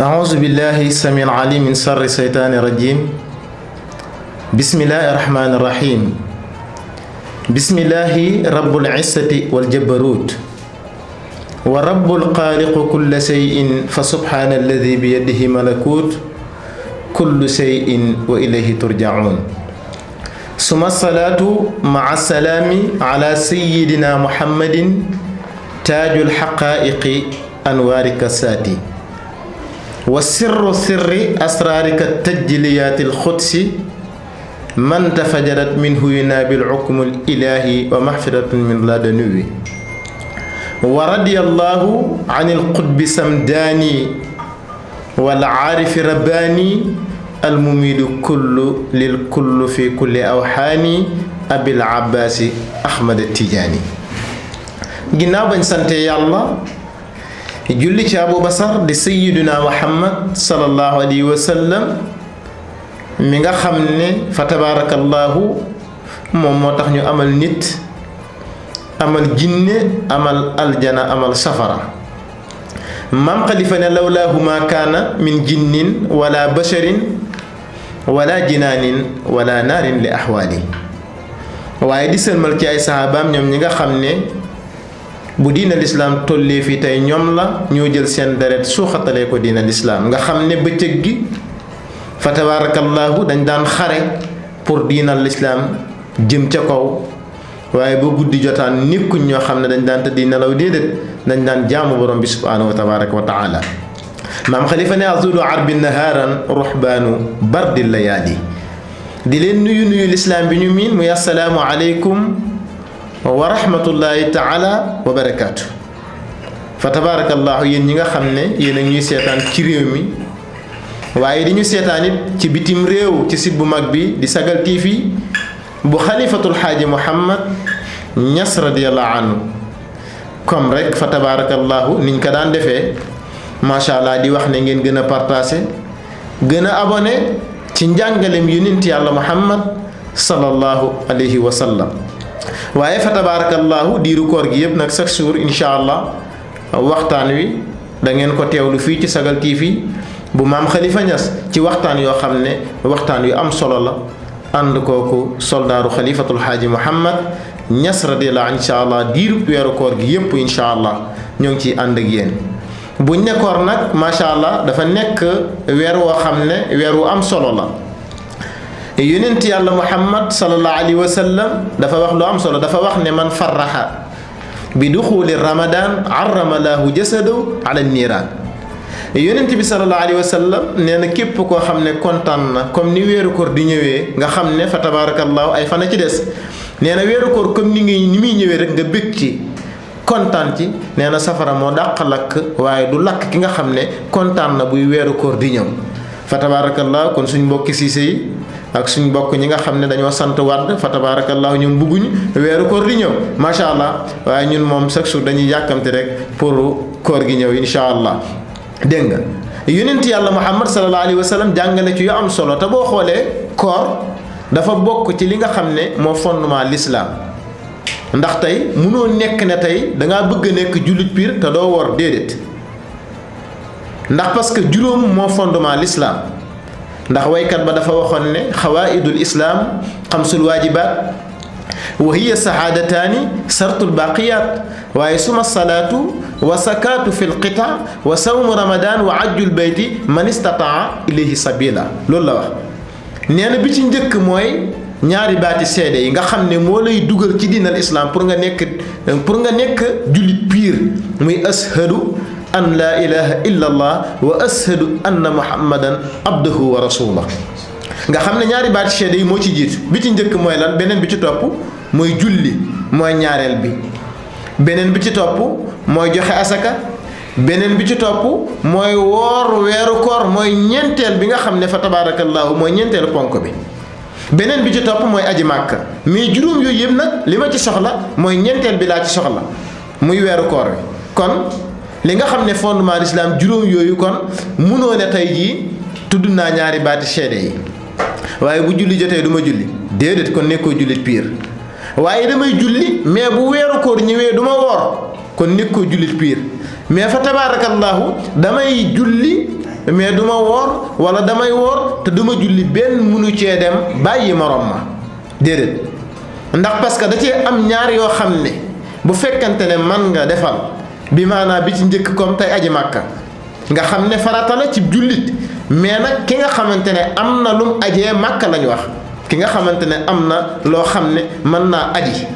أعوذ بالله السميع العليم من شر الشيطان الرجيم بسم الله الرحمن الرحيم بسم الله رب العزة والجبروت ورب الخالق كل شيء فسبحان الذي بيده ملكوت كل شيء وإليه ترجعون ثم الصلاة مع السلام على سيدنا محمد تاج الحقائق أنوارك الساتي وسر سر أسرارك التجليات القدس من تفجرت منه ينابي الحكم الإلهي ومغفرة من لدنه ورضي الله عن القطب سمداني والعارف رباني المميد كل للكل في كل أوحاني أبي العباس أحمد التجاني ginnaaw bañ sante yàlla julli ci Abu Basar di sayyiduna Muhammad sallallahu alayhi wa sallam mi nga xam ne fa tabarakallahu moom moo tax ñu amal nit amal jinne amal aljana amal safara maam Xalifa ne lawlaahu ma kaana min jinnin wala basharin wala jinaanin wala naarin li axwaali waaye di sëlmal ci ay sahabaam ñoom ñi nga xam ne bu diina lislaam tollee fi tey ñoom la ñoo jël seen deret suuxatalee ko diina lislaam nga xam ne bëccëg gi fa tabaarakallaahu dañ daan xare pour diina lislaam jëm ca kaw waaye ba guddi jotaan nekkuñ ñoo xam ne dañ daan tëddi nelaw déedéet dañ daan jaamu borom bi subhaanahu wa tabaaraka wa taala maam Xalifa ne azulu arbi nahaaran ruhbaanu bardi layaali di leen nuyu lislaam bi ñu miin muy assalaamu aleykum wa rahmatullahi taala wa barakaatu fa tabarakallahu yéen ñi nga xam ne yéen a ñuy seetaan ci réew mi waaye di ñu seetaan it ci bitim réew ci site bu mag bi di Sagal TV bu xalifatul xaaji Muhammad Ñas radiyallahu anhu comme rek fa tabarakallahu niñ ko daan defee macha allah di wax ne ngeen gën a partagé gën a abonné ci njàngalem yonent yàlla Muhammad sallallahu alayhi wa sallam waaye fa tabarakallahu diiru koor gi yëpp nag chaque jour incha allah waxtaan wi da ngeen ko teewlu fii ci Sagal TV bu maam Xalifa Ñas ci waxtaan yoo xam ne waxtaan yu am solo la ànd kooku soldaaru xalifatul xaaji Muhammad Ñas radiyallahu anhu incha allah diiru weeru koor gi yëpp incha allah ñoo ngi ciy ànd ak yéen buñ ne koor nag macha allah dafa nekk weer woo xam ne weer wu am solo la. yonent yàlla Muhammad sallallahu alayhi wa sallam dafa wax lu am solo dafa wax ne man farraxa bi duxuli ramadan arrama lahu jasadu ala niiraan yonent bi sallallahu alayhi wa sallam nee na képp koo xam ne kontaan na comme ni weeru koor di ñëwee nga xam ne fa tabarakallahu ay fan a ci des nee na weeru koor comme ni muy ñëwee rek nga bëgg ci kontaan ci nee na safara moo dàq lakk waaye du lakk ki nga xam ne kontaan na buy weeru koor di ñëw fa tabarakallahu kon suñ mbokki siise yi ak suñ mbokk ñi nga xam ne dañoo sant Wàdd fa tabarakallahu ñoom bugguñ weeru koor di ñëw macha allah waaye ñun moom chaque jour dañuy yàkkamti rek pour koor gi ñëw insha allah dégg nga yonent yàlla Muhammad sallallahu alayhi wa sallam jàngale ci yu am solo te boo xoolee koor dafa bokk ci li nga xam ne moo fondement l'islam ndax tey munoo nekk ne tey dangaa bëgg a nekk jullit piir te doo wor déedéet ndax parce que juróom moo fondement l'islam ndax waykat ba dafa waxoon ne xawaaidul islaam xamsul waajibaat wa hiya sahaadataani sartul baaqiyaat waaye suma salaatu wa sakaatu fi lqita wa sawmu ramadan wa ajjul bayti man istataa ilayhi sabila loolu la wax nee na bi ci njëkk mooy ñaari baati seede yi nga xam ne moo lay dugal ci diinal islam pour nga nekk jullit piir muy ashadu an laa ilaha illa allah wa ashadu anna muhammadan abduhu wa rasulah nga xam ne ñaari baati seede yi moo ci jiitu bi ci njëkk mooy lan beneen bi ci topp mooy julli mooy ñaareel bi beneen bi ci topp mooy joxe asaka beneen bi ci topp mooy woor weeru koor mooy ñeenteel bi nga xam ne fa tabarakallahu mooy ñeenteelu ponk bi beneen bi ci topp mooy aji màkka mais juróom yooyu yëpp nag li ma ci soxla mooy ñeenteel bi laa ci soxla muy weeru koor bi kon li nga xam ne fondement l'islam juróom yooyu kon munoo ne tey jii tudd naa ñaari baati seede yi waaye bu julli jotee du ma julli déedéet kon nekkoo jullit piir waaye damay julli mais bu weeru koor ñëwee du ma woor kon nekkoo jullit piir mais fa tabaarakallaahu damay julli mais du ma woor wala damay woor te du ma julli benn mënu cee dem bàyyi morom ma déedéet ndax parce que da cee am ñaar yoo xam ne bu fekkante ne man nga defal bi maanaam bi ci njëkk comme tey aji màkka nga xam ne farata la ci jullit mais nag ki nga xamante ne am na lum ajee màkka lañu wax ki nga xamante ne am na loo xam ne mën naa aji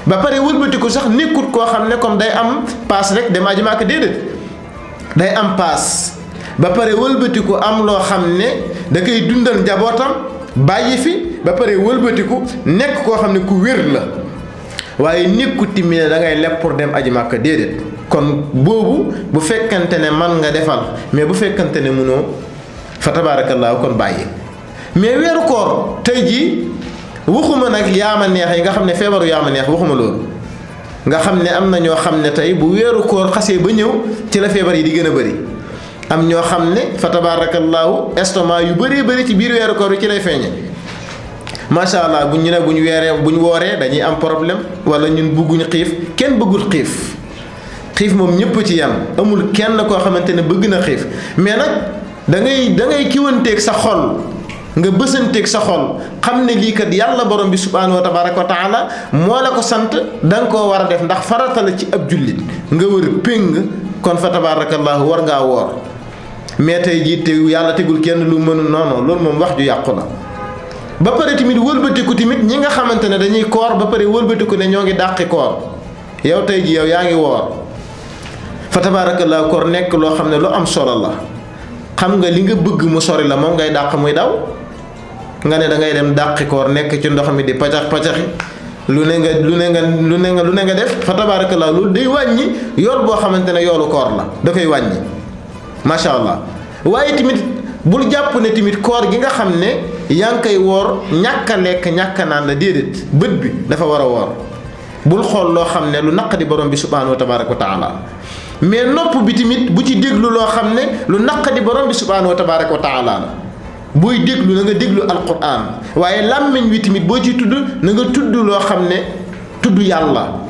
ba pare wëlbatiku sax nekkut koo xam ne comme day am paas rek dem aji màkka déedéet day am paas ba pare wëlbatiku am loo xam ne da koy dundal njabootam bàyyi fi ba pare wëlbatiku nekk koo xam ne ku wér la waaye nekkut tamit ne da ngay leb pour dem aji màkka déedéet kon boobu bu fekkante ne man nga defal mais bu fekkante ne mënoo fa tabaarakallaahu kon bàyyi mais weeru koor tey jii waxuma nag yaama neex yi nga xam ne feebaru yaama neex waxuma loolu nga xam ne am na ñoo xam ne tey bu weeru koor xasee ba ñëw ci la feebar yi di gën a bëri am ñoo xam ne fa tabaarakallaahu estomac yu bëree bëri ci biir weeru koor bi ci lay feeñe macha allah bu ñu ne bu ñu wooree dañuy am problème wala ñun bëgguñu xiif kenn bëggul xiif xiif moom ñëpp ci yam amul kenn koo xamante ne bëgg na xiif mais nag da ngay kiwanteeg sa xol nga bësanteeg sa xol xam ne lii kat yàlla borom bi subhaanahu wa tabaaraka wa taala moo la ko sant da nga koo war a def ndax farata la ci ab jullit nga wër péng kon fa tabaarakallaahu war ngaa woor mais tey jii te yàlla tegul kenn lu mënul noonu loolu moom wax ju yàqu la. ba pare tamit wëlbatiku tamit ñi nga xamante ne dañuy koor ba pare wëlbatiku ne ñoo ngi dàqi koor yow tey jii yow yaa ngi woor fa tabaarakallaahu koor nekk loo xam ne lu am solo la xam nga li nga bëgg mu sori la moom ngay dàq muy daw. nga ne da ngay dem dàqi koor nekk ci ndox mi di pacax pacaxi lu ne nga def fa tabaarakallaa loolu day wàññi yool boo xamante ne yoolu koor la da koy wàññi macha allah waaye tamit bul jàpp ne tamit koor gi nga xam ne yaa ngi koy woor ñàkk a lekk ñàkk a naan la déedéet bët bi dafa war a woor bul xool loo xam ne lu naqadi borom bi subhaanahu wa tabaaraka wa taala mais nopp bi tamit bu ci déglu loo xam ne lu naqadi borom bi subhaanahu wa tabaaraka wa taala la booy déglu na nga déglu alquran waaye làmmiñ wi tamit boo ci tudd na nga tudd loo xam ne tudd yàlla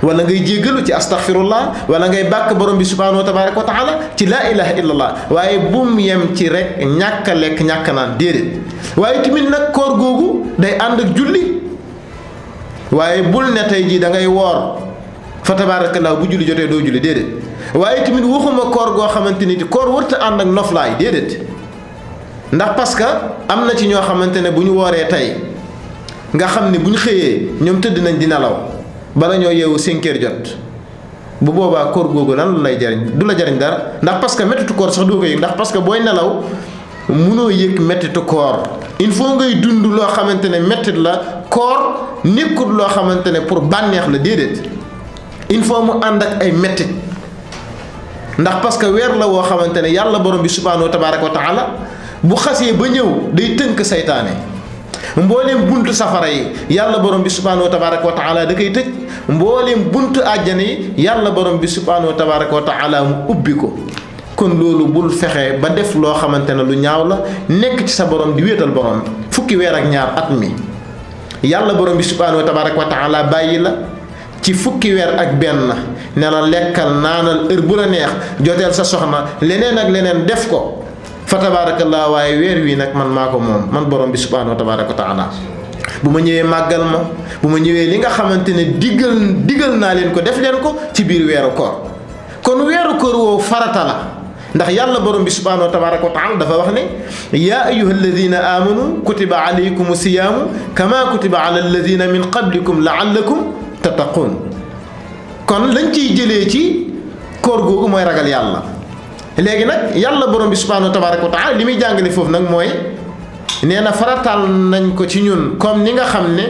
wala ngay jéggalu ci astaghfirullah wala ngay bàkk borom bi subhanahu wa tabaraka wa taala ci laa ilaha illallah waaye bum yem ci rek ñàkk a lekk ñàkk naan déedéet waaye tamit nag koor googu day ànd ak julli waaye bul ne tey jii da ngay woor fa tabarakallah bu julli jotee doo julli déedéet waaye tamit waxuma koor goo xamante ni koor wërta ànd ak noflaay déedéet ndax parce que am na ci ñoo xamante ne bu ñu wooree tey nga xam ne bu ñu xëyee ñoom tëdd nañ di nelaw bala ñoo yeewu 5 heures jot bu boobaa koor googu lan lay jariñ du la jariñ dara ndax parce que mettitu koor sax doo ko yëg ndax parce que booy nelaw munoo yëg mettitu koor il faut ngay dund loo xamante ne mettit la koor nekkul loo xamante ne pour bànneex la déedéet il faut mu ànd ak ay mettit ndax parce que weer la woo xamante ne yàlla borom bi subhaanahu wa tabaaraka wa taala bu xasee ba ñëw day tënk saytaane mbooleem buntu safara yi yàlla borom bi subhaanahu wa tabaaraka wa taala da koy tëj mbooleem buntu àjjana yi yàlla borom bi subhaanahu wa tabaaraka wa taala mu ubbi ko kon loolu bul fexe ba def loo xamante ne lu ñaaw la nekk ci sa borom di wéetal borom fukki weer ak ñaar at mi yàlla borom bi subhaanahu wa tabaaraka wa taala bàyyi la ci fukki weer ak benn ne la lekkal naanal heure bu la neex joteel sa soxna leneen ak leneen def ko fa tabaarakallaa waaye weer wi nag man maa ko moom man borom bi subhaanahu wa tabaaraka wa taala bu ma ñëwee màggal ma bu ma ñëwee li nga xamante ne digal naa leen ko def leen ko ci biir weeru koor kon weeru koor woowu farata la ndax yàlla borom bi subhaanahu wa tabaaraka wa taala dafa wax ne yaa ayyuha alladina amanu kutiba alaykum siyaamu kama kutiba ala alladina min qablikum laallakum tattaqun kon lañ ciy jëlee ci koor googu mooy ragal yàlla léegi nag yàlla borom bi subhaanahu wa tabaaraka wa taala li muy jàngale foofu nag mooy nee na farataal nañ ko ci ñun comme ni nga xam ne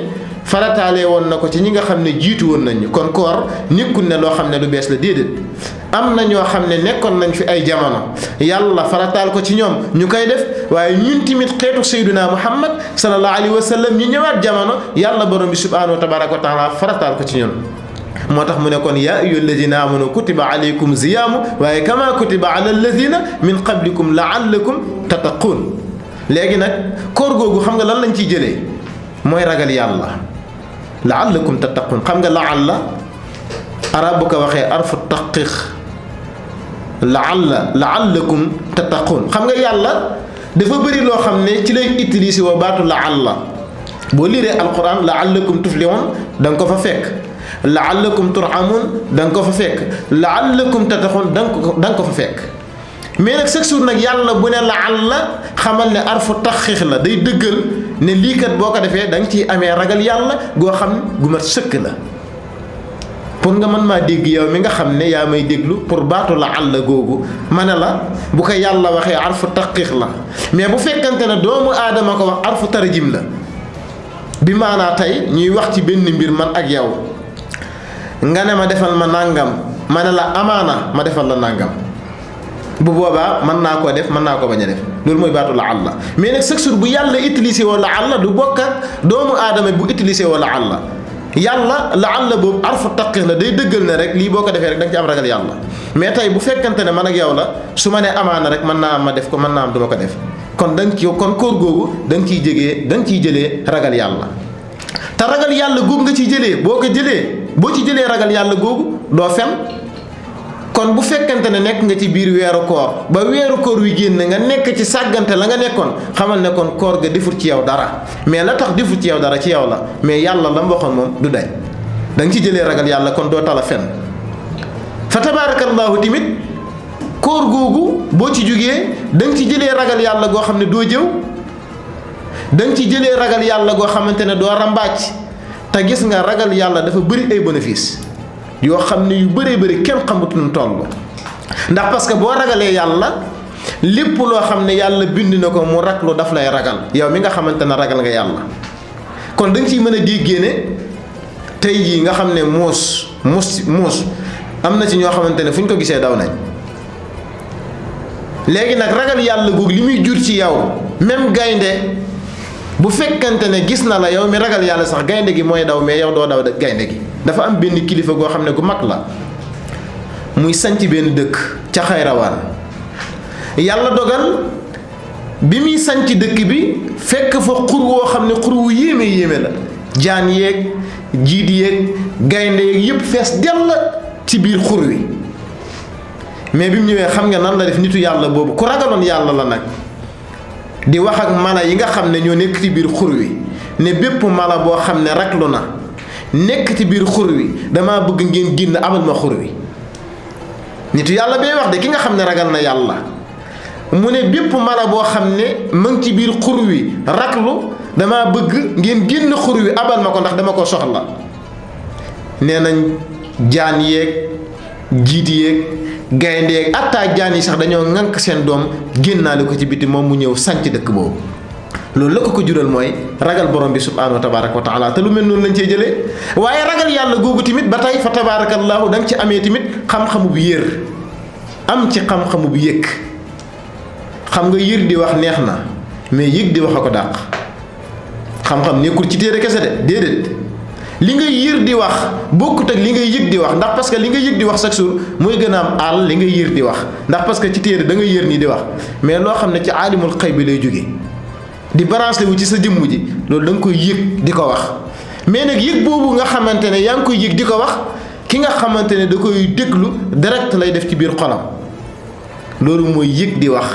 farataalee woon na ko ci ñi nga xam ne jiitu woon nañ ñu kon koor nekkul ne loo xam ne lu bees la déedéet am na ñoo xam ne nekkoon nañ fi ay jamono yàlla farataal ko ci ñoom ñu koy def waaye ñun tamit xeetu sayduna muhammad sallallahu alayhi wa sallam ñu ñëwaat jamono yàlla borom bi subhaanahu wa tabaaraka wa taala farataal ko ci ñun moo tax mu ne kon yaa ayyuha alladina amanu kutiba alaykum ziyaamu waaye kama kutiba ala alladina min qablikum laallakum tattaqun léegi nag koor googu xam nga lan lañ ciy jëlee mooy ragal yàlla la'allakum tattaqun xam nga la'alla arab bu ko waxee arfu taqiq la'allakum tattaqun xam nga yàlla dafa bëri loo xam ne ci lay utiliser wa baatu la'alla boo liiree alquran la'allakum tuflihun da nga ko fa fekk la'allakum turhamun da nga ko fa fekk la'allakum tattaqun da nga ko fa fekk mais nag chaque jour nag yàlla bu ne la'alla xamal ne arfu taqiq la day dëggal ne lii kat boo ko defee da nga ciy amee ragal yàlla goo xam gu mat sëkk la pour nga mën maa dégg yow mi nga xam ne yaa may déglu pour baatu la'alla googu ma ne la bu ko yàlla waxee arfu taqiq la mais bu fekkante ne doomu aadama ko wax arfu tarjim la bi maanaa tey ñuy wax ci benn mbir man ak yow nga ne ma defal ma nàngam ma ne la amaana ma defal la nàngam bu boobaa mën naa koo def mën naa ko bañ a def loolu mooy baatu la'alla mais nag chaque jour bu yàlla utilisé woo la'alla du bokk ak doomu aadama bu utilisé woo la'alla yàlla la'alla boobu arfu taqiq la day dëggal ne rek lii boo ko defee rek da nga ci am ragal yàlla mais tey bu fekkante ne man ak yow la su ma nee amaana rek mën naa am ma def ko mën naa am du ma ko def kon da nga ci kon koor googu da nga ciy jëlee ragal yàlla te ragal yàlla googu nga ciy jëlee boo ci jëlee ragal yàlla googu doo fen kon bu fekkante ne nekk nga ci biir weeru koor ba weeru koor wi génn nga nekk ci sàggante la nga nekkoon xamal ne kon koor ga deful ci yow dara mais la tax deful ci yow dara ci yow la mais yàlla la mu waxoon moom du dañ da nga ci jëlee ragal yàlla kon doo tala fen fa tabaarakallaahu tamit koor googu boo ci jógee da nga ci jëlee ragal yàlla goo xam ne doo jëw da nga ci jëlee ragal yàlla goo xamante ne doo rambàcc te gis nga ragal yàlla dafa bëri ay bénéfice yoo xam ne yu bëree bëri kenn xamut nu toll ndax parce que boo ragalee yàlla lépp loo xam ne yàlla bind na ko mu raglu daf lay ragal yow mi nga xamante ne ragal nga yàlla kon da nga ciy mën a déggee ne tey jii nga xam ne muus am na ci ñoo xamante ne fu ñu ko gisee daw nañ léegi nag ragal yàlla googu li muy jur ci yow même gaynde bu fekkante ne gis na la yow mi ragal yàlla sax gaynde gi mooy daw mais yow doo daw gaynde gi dafa am benn kilifa goo xam ne gu mag la muy sanc benn dëkk ca xayrawaan yàlla dogal bi muy sanc dëkk bi fekk fa xur woo xam ne xur wu yéeme la jaan yeeg jiit yeeg gaynde yeeg yépp fees dell ci biir xur wi mais bi mu ñëwee xam nga nan la def nitu yàlla boobu ku ragaloon yàlla la nag di wax ak mala yi nga xam ne ñoo nekk ci biir xur wi ne bépp mala boo xam ne raglu na nekk ci biir xur wi damaa bëgg ngeen génn amal ma xur wi nitu yàlla bay wax de ki nga xam ne ragal na yàlla mu ne bépp mala boo xam ne mu ngi ci biir xur wi raglu damaa bëgg ngeen génn xur wi abal ma ko ndax dama ko soxla nee nañ jaan yeeg jiit yeeg gaynde yeeg attaa jaan yi sax dañoo ŋànk seen doom génnaale ko ci biti moom mu ñëw sanc dëkk boobu loolu la ko jural mooy ragal borom bi subhaanahu wa tabaaraka wa taala te lu mel noonu lañ cey jëlee waaye ragal yàlla googu tamit ba tey fa tabaarakallaahu da nga ci amee tamit xam-xamu bu yër am ci xam-xamu bu yëg xam nga yër di wax neex na mais yëg di wax a ko dàq xam-xam nekkul ci téere kese de déedéet li ngay yër di wax bokkut ak li ngay yëg di wax ndax parce que li ngay yëg di wax chaque jour mooy gën a am àll li ngay yër di wax ndax parce que ci téere da ngay yër nii di wax mais loo xam ne ci aalimul xay bi lay jóge di branché wu ci sa jëmm ji loolu da nga koy yëg di ko wax mais nag yëg boobu nga xamante ne yaa ngi koy yëg di ko wax ki nga xamante ne da koy déglu direct lay def ci biir xolam loolu mooy yëg di wax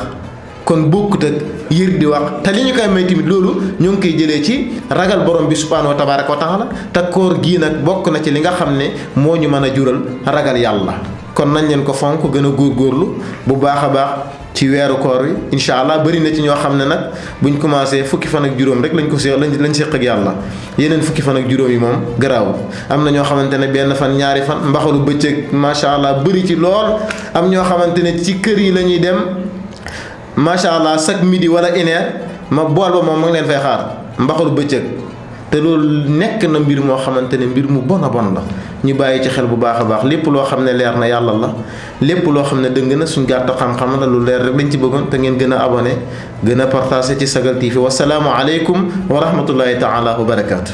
kon bokkut ak yër di wax te li ñu koy may tamit loolu ñoo ngi koy jëlee ci ragal borom bi subhaanahu wa tabaaraka wa taala te koor gii nag bokk na ci li nga xam ne moo ñu mën a jural ragal yàlla kon nañ leen ko fonk gën a góorgóorlu bu baax a baax ci weeru koor wi incha allah bëri na ci ñoo xam ne nag buñ commencé fukki fan ak juróom rek lañ séq ak yàlla yeneen fukki fan ak juróom yi moom garaawul am na ñoo xamante ne benn fan ñaari fan mbaxalu bëccëg macha allah bëri ci lool am ñoo xamante ne ci kër yi la ñuy dem macha allah chaque midi wala une heure ma bool ba moom ma ngi leen fay xaar mbaxalu bëccëg te loolu nekk na mbir moo xamante ne mbir mu bon a bon la ñu bàyyi ci xel bu baax a baax lépp loo xam ne leer na yàlla la lépp loo xam ne dëng na suñ gàtt xam-xam la lu leer rek lañ ci bëggoon te ngeen gën a abonné gën a partagé ci Sagal TV wasalaamu aleykum wa rahmatullahi taala wa barakaatu.